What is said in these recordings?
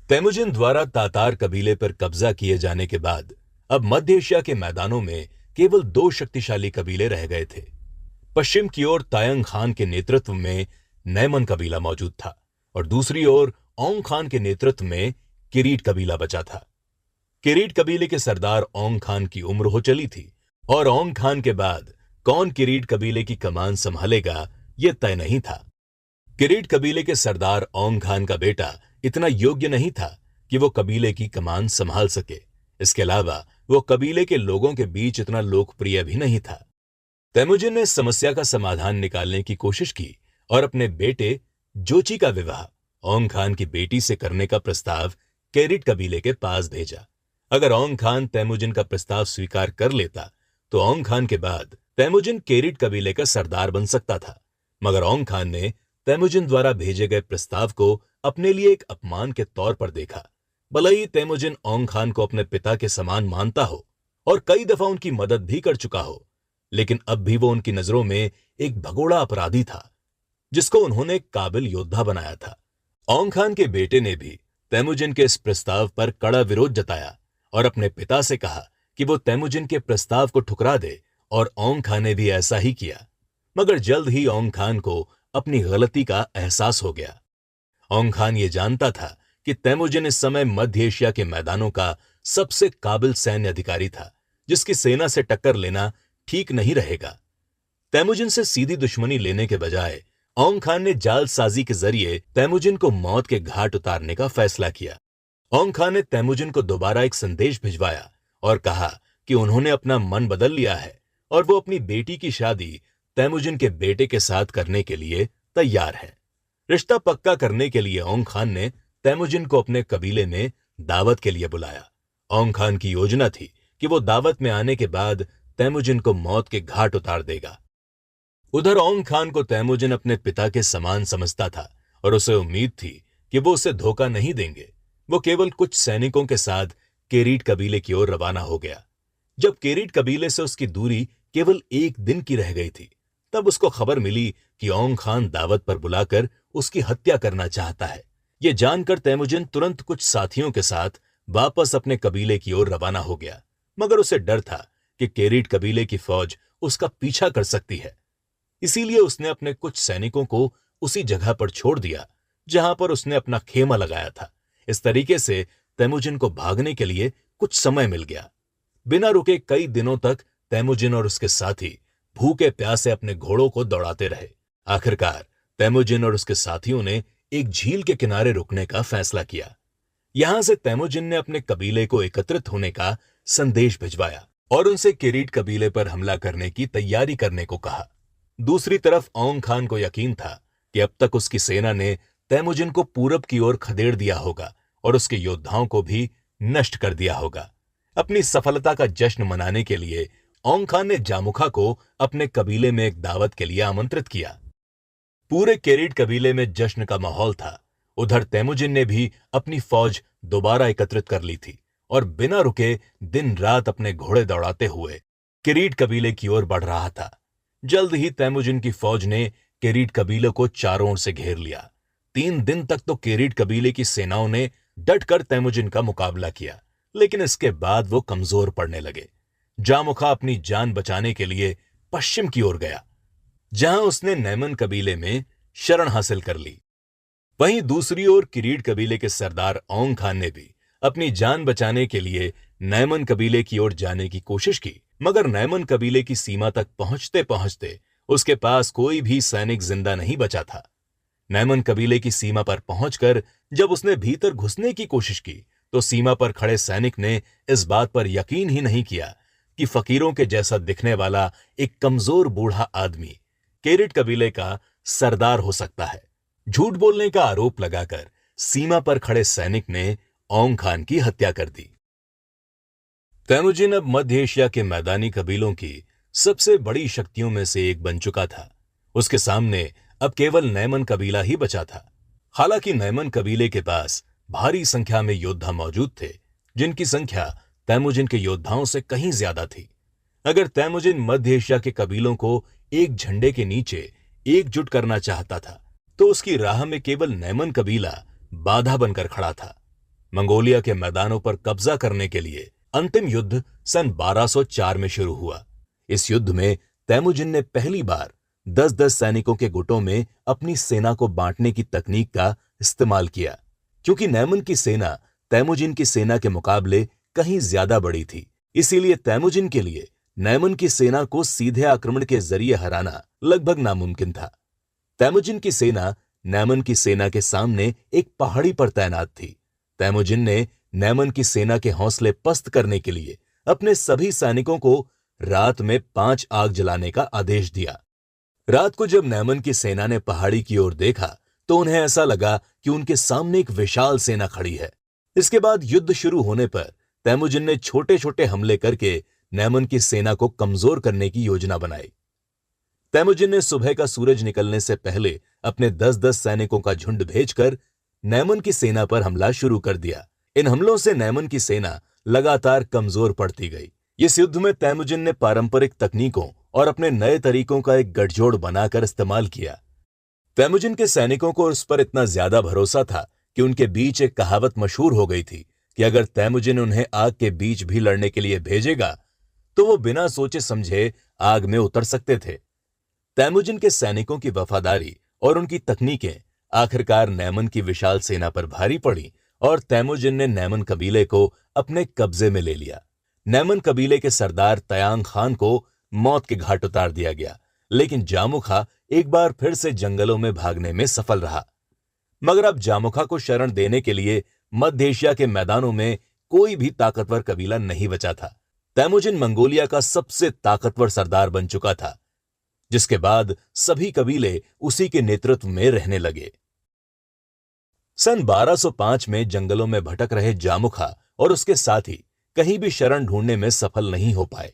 तैमुजिन द्वारा तातार कबीले पर कब्जा किए जाने के बाद अब मध्य एशिया के मैदानों में केवल दो शक्तिशाली कबीले रह गए थे। पश्चिम की ओर तायंग खान के नेतृत्व में नैमन कबीला मौजूद था और दूसरी ओर औंग खान के नेतृत्व में किरीट कबीला बचा था। किरीट कबीले के सरदार औंग खान की उम्र हो चली थी और औंग खान के बाद कौन किरीट कबीले की कमान संभालेगा यह तय नहीं था। किरीट कबीले के सरदार औंग खान का बेटा इतना योग्य नहीं था कि वो कबीले की कमान संभाल सके। इसके अलावा वो कबीले के लोगों के बीच इतना लोकप्रिय भी नहीं था। तैमुजिन ने इस समस्या का समाधान निकालने की कोशिश की और अपने बेटे जोची का विवाह औंग खान की बेटी से करने का प्रस्ताव किरीट कबीले के पास भेजा। अगर औंग खान तैमुजिन का प्रस्ताव स्वीकार कर लेता तो औंग खान के बाद तैमुजिन किरीट कबीले का सरदार बन सकता था। मगर औंग खान ने तैमुजिन द्वारा भेजे गए प्रस्ताव को अपने लिए एक अपमान के तौर पर देखा। भले ही तैमुजिन औंग खान को अपने पिता के समान मानता हो और कई दफा उनकी मदद भी कर चुका हो, लेकिन अब भी वो उनकी नजरों में एक भगोड़ा अपराधी था जिसको उन्होंने एक काबिल योद्धा बनाया था। औंग खान के बेटे ने भी तैमुजिन के इस प्रस्ताव पर कड़ा विरोध जताया और अपने पिता से कहा कि वो तैमुजिन के प्रस्ताव को ठुकरा दे, और औंग खान ने भी ऐसा ही किया। मगर जल्द ही औंग खान को अपनी गलती का एहसास हो गया। औंग खान ये जानता था कि तैमुजिन इस समय मध्य एशिया के मैदानों का सबसे काबिल सैन्य अधिकारी था, जिसकी सेना से टक्कर लेना ठीक नहीं रहेगा। तैमुजिन से सीधी दुश्मनी लेने के बजाय औंग खान ने जालसाजी के जरिए तैमुजिन को मौत के घाट उतारने का फैसला किया। औंग खान ने तैमुजिन को दोबारा एक संदेश भिजवाया और कहा कि उन्होंने अपना मन बदल लिया है और वो अपनी बेटी की शादी तैमुजिन के बेटे के साथ करने के लिए तैयार है। रिश्ता पक्का करने के लिए औंग खान ने तैमुजिन को अपने कबीले में दावत के लिए बुलाया। औंग खान की योजना थी कि वो दावत में आने के बाद तैमुजिन को मौत के घाट उतार देगा। उधर औंग खान को तैमुजिन अपने पिता के समान समझता था और उसे उम्मीद थी कि वो उसे धोखा नहीं देंगे। वो केवल कुछ सैनिकों के साथ किरीट कबीले की ओर रवाना हो गया। जब किरीट कबीले से उसकी दूरी केवल एक दिन की रह गई थी, तब उसको खबर मिली कि औंग खान दावत पर बुलाकर उसकी हत्या करना चाहता है। यह जानकर तैमुजिन तुरंत कुछ साथियों के साथ वापस अपने कबीले की ओर रवाना हो गया। मगर उसे डर था कि किरीट कबीले की फौज उसका पीछा कर सकती है। इसीलिए उसने अपने कुछ सैनिकों को उसी जगह पर छोड़ दिया जहां पर उसने अपना खेमा लगाया था। इस तरीके से तैमुजिन को भागने के लिए कुछ समय मिल गया। बिना रुके कई दिनों तक तैमुजिन और उसके साथी भूखे प्यासे अपने घोड़ों को दौड़ाते रहे। आखिरकार तैमुजिन और उसके साथियों ने एक झील के किनारे रुकने का फैसला किया। यहां से तैमुजिन ने अपने कबीले को एकत्रित होने का संदेश भिजवाया और उनसे किरीट कबीले पर हमला करने की तैयारी करने को कहा। दूसरी तरफ औंग खान को यकीन था कि अब तक उसकी सेना ने तैमुजिन को पूरब की ओर खदेड़ दिया होगा और उसके योद्धाओं को भी नष्ट कर दिया होगा। अपनी सफलता का जश्न मनाने के लिए औंग खान ने जामुखा को अपने कबीले में एक दावत के लिए आमंत्रित किया। पूरे किरीट कबीले में जश्न का माहौल था। उधर तैमुजिन ने भी अपनी फौज दोबारा एकत्रित कर ली थी और बिना रुके दिन रात अपने घोड़े दौड़ाते हुए किरीट कबीले की ओर बढ़ रहा था। जल्द ही तैमुजिन की फौज ने किरीट कबीले को चारों ओर से घेर लिया। 3 दिन तक तो किरीट कबीले की सेनाओं ने डटकर तैमुजिन का मुकाबला किया, लेकिन इसके बाद वो कमजोर पड़ने लगे। जामुखा अपनी जान बचाने के लिए पश्चिम की ओर गया, जहां उसने नैमन कबीले में शरण हासिल कर ली। वहीं दूसरी ओर किरीट कबीले के सरदार औंग खान ने भी अपनी जान बचाने के लिए नैमन कबीले की ओर जाने की कोशिश की, मगर नैमन कबीले की सीमा तक पहुंचते पहुंचते उसके पास कोई भी सैनिक जिंदा नहीं बचा था। नैमन कबीले की सीमा पर पहुंचकर जब उसने भीतर घुसने की कोशिश की तो सीमा पर खड़े सैनिक ने इस बात पर यकीन ही नहीं किया कि फकीरों के जैसा दिखने वाला एक कमजोर बूढ़ा आदमी किरीट कबीले का सरदार हो सकता है। झूठ बोलने का आरोप लगाकर सीमा पर खड़े सैनिक ने औंग खान की हत्या कर दी। तैमुजिन अब मध्य एशिया के मैदानी कबीलों की सबसे बड़ी शक्तियों में से एक बन चुका था। उसके सामने अब केवल नैमन कबीला ही बचा था। हालांकि नैमन कबीले के पास भारी संख्या में योद्धा मौजूद थे, जिनकी संख्या तैमुजिन के योद्धाओं से कहीं ज्यादा थी। अगर तैमुजिन मध्य एशिया के कबीलों को एक झंडे के नीचे एकजुट करना चाहता था तो उसकी राह में केवल नैमन कबीला बाधा बनकर खड़ा था। मंगोलिया के मैदानों पर कब्जा करने के लिए अंतिम युद्ध सन 1204 में शुरू हुआ। इस युद्ध में तैमुजिन ने पहली बार 10-10 सैनिकों के गुटों में अपनी सेना को बांटने की तकनीक का इस्तेमाल किया। क्योंकि नैमन की सेना तैमुजिन की सेना के मुकाबले कहीं ज्यादा बड़ी थी, इसीलिए तैमुजिन के लिए नैमन की सेना को सीधे आक्रमण के जरिए हराना लगभग नामुमकिन था। तैमुजिन की सेना नैमन की सेना के सामने एक पहाड़ी पर तैनात थी। तैमुजिन ने नैमन की सेना के हौसले पस्त करने के लिए अपने सभी सैनिकों को रात में 5 आग जलाने का आदेश दिया। रात को जब नैमन की सेना ने पहाड़ी की ओर देखा तो उन्हें ऐसा लगा कि उनके सामने एक विशाल सेना खड़ी है। इसके बाद युद्ध शुरू होने पर तैमुजिन ने छोटे छोटे हमले करके नैमन की सेना को कमजोर करने की योजना बनाई। तैमुजिन ने सुबह का सूरज निकलने से पहले अपने 10-10 सैनिकों का झुंड भेजकर नैमन की सेना पर हमला शुरू कर दिया। इन हमलों से नैमन की सेना लगातार कमजोर पड़ती गई। इस युद्ध में तैमुजिन ने पारंपरिक तकनीकों और अपने नए तरीकों का एक गठजोड़ बनाकर इस्तेमाल किया। तैमुजिन के सैनिकों को उस पर इतना ज्यादा भरोसा था कि उनके बीच एक कहावत मशहूर हो गई थी कि अगर तैमुजिन उन्हें आग के बीच भी लड़ने के लिए भेजेगा तो वो बिना सोचे समझे आग में उतर सकते थे। तैमुजिन के सैनिकों की वफादारी और उनकी तकनीकें आखिरकार नैमन की विशाल सेना पर भारी पड़ी और तैमुजिन ने नैमन कबीले को अपने कब्जे में ले लिया। नैमन कबीले के सरदार तयांग खान को मौत के घाट उतार दिया गया, लेकिन जामुखा एक बार फिर से जंगलों में भागने में सफल रहा। मगर अब जामुखा को शरण देने के लिए मध्य एशिया के मैदानों में कोई भी ताकतवर कबीला नहीं बचा था। तैमुजिन मंगोलिया का सबसे ताकतवर सरदार बन चुका था, जिसके बाद सभी कबीले उसी के नेतृत्व में रहने लगे। सन 1205 में जंगलों में भटक रहे जामुखा और उसके साथी कहीं भी शरण ढूंढने में सफल नहीं हो पाए।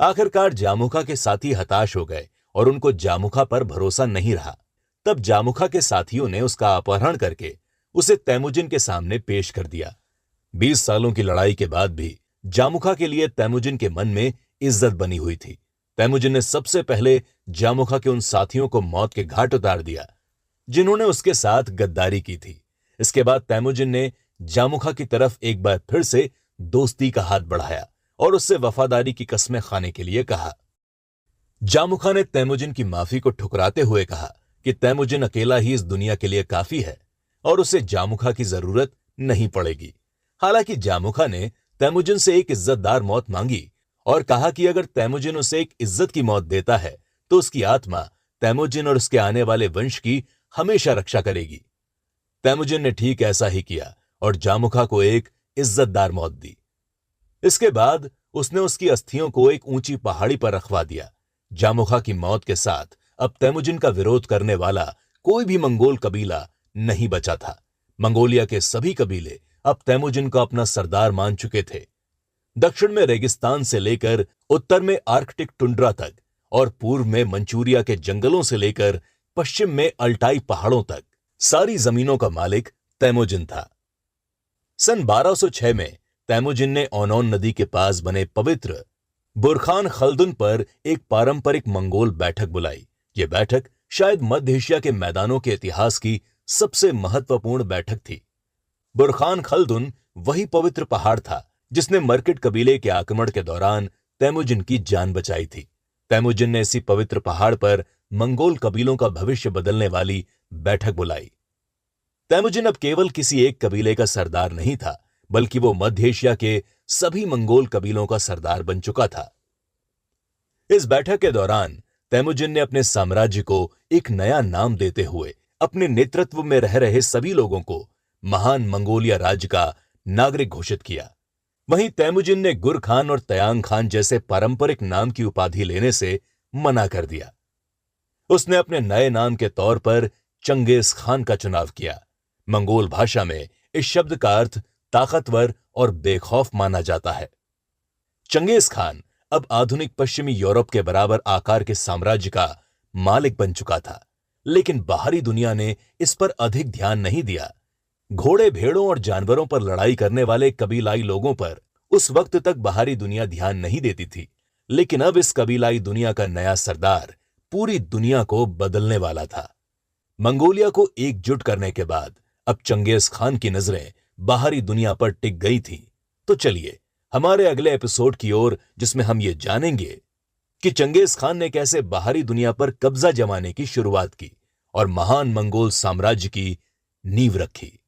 आखिरकार जामुखा के साथी हताश हो गए और उनको जामुखा पर भरोसा नहीं रहा। तब जामुखा के साथियों ने उसका अपहरण करके उसे तैमुजिन के सामने पेश कर दिया। 20 सालों की लड़ाई के बाद भी जामुखा के लिए तैमुजिन के मन में इज्जत बनी हुई थी। तैमुजिन ने सबसे पहले जामुखा के उन साथियों को मौत के घाट उतार दिया जिन्होंने उसके साथ गद्दारी की थी। इसके बाद तैमुजिन ने जामुखा की तरफ एक बार फिर से दोस्ती का हाथ बढ़ाया और उससे वफादारी की कस्में खाने के लिए कहा। जामुखा ने तैमुजिन की माफी को ठुकराते हुए कहा कि तैमुजिन अकेला ही इस दुनिया के लिए काफी है और उसे जामुखा की जरूरत नहीं पड़ेगी। हालांकि जामुखा ने तैमुजिन से एक इज्जतदार मौत मांगी और कहा कि अगर तैमुजिन उसे एक इज्जत की मौत देता है तो उसकी आत्मा तैमुजिन और उसके आने वाले वंश की हमेशा रक्षा करेगी। तैमुजिन ने ठीक ऐसा ही किया और जामुखा को एक इज्जतदार मौत दी। इसके बाद उसने उसकी अस्थियों को एक ऊंची पहाड़ी पर रखवा दिया। जामुखा की मौत के साथ अब तैमुजिन का विरोध करने वाला कोई भी मंगोल कबीला नहीं बचा था। मंगोलिया के सभी कबीले अब तैमुजिन को अपना सरदार मान चुके थे। दक्षिण में रेगिस्तान से लेकर उत्तर में आर्कटिक टुंड्रा तक और पूर्व में मंचूरिया के जंगलों से लेकर पश्चिम में अल्टाई पहाड़ों तक सारी जमीनों का मालिक तैमुजिन था। सन 1206 में तैमुजिन ने ओनोन नदी के पास बने पवित्र बुरखान खल्दुन पर एक पारंपरिक मंगोल बैठक बुलाई। यह बैठक शायद मध्य एशिया के मैदानों के इतिहास की सबसे महत्वपूर्ण बैठक थी। बुरखान खल्दुन वही पवित्र पहाड़ था जिसने मर्किट कबीले के आक्रमण के दौरान तैमुजिन की जान बचाई थी। तैमुजिन ने इसी पवित्र पहाड़ पर मंगोल कबीलों का भविष्य बदलने वाली बैठक बुलाई। तैमुजिन अब केवल किसी एक कबीले का सरदार नहीं था, बल्कि वो मध्य एशिया के सभी मंगोल कबीलों का सरदार बन चुका था। इस बैठक के दौरान तैमुजिन ने अपने साम्राज्य को एक नया नाम देते हुए अपने नेतृत्व में रह रहे सभी लोगों को महान मंगोलिया राज्य का नागरिक घोषित किया। वहीं तैमुजिन ने गुर खान और तयांग खान जैसे पारंपरिक नाम की उपाधि लेने से मना कर दिया। उसने अपने नए नाम के तौर पर चंगेज खान का चुनाव किया। मंगोल भाषा में इस शब्द का अर्थ ताकतवर और बेखौफ माना जाता है। चंगेज खान अब आधुनिक पश्चिमी यूरोप के बराबर आकार के साम्राज्य का मालिक बन चुका था, लेकिन बाहरी दुनिया ने इस पर अधिक ध्यान नहीं दिया। घोड़े, भेड़ों और जानवरों पर लड़ाई करने वाले कबीलाई लोगों पर उस वक्त तक बाहरी दुनिया ध्यान नहीं देती थी, लेकिन अब इस कबीलाई दुनिया का नया सरदार पूरी दुनिया को बदलने वाला था। मंगोलिया को एकजुट करने के बाद अब चंगेज खान की नजरें बाहरी दुनिया पर टिक गई थीं। तो चलिए हमारे अगले एपिसोड की ओर, जिसमें हम ये जानेंगे कि चंगेज खान ने कैसे बाहरी दुनिया पर कब्जा जमाने की शुरुआत की और महान मंगोल साम्राज्य की नींव रखी।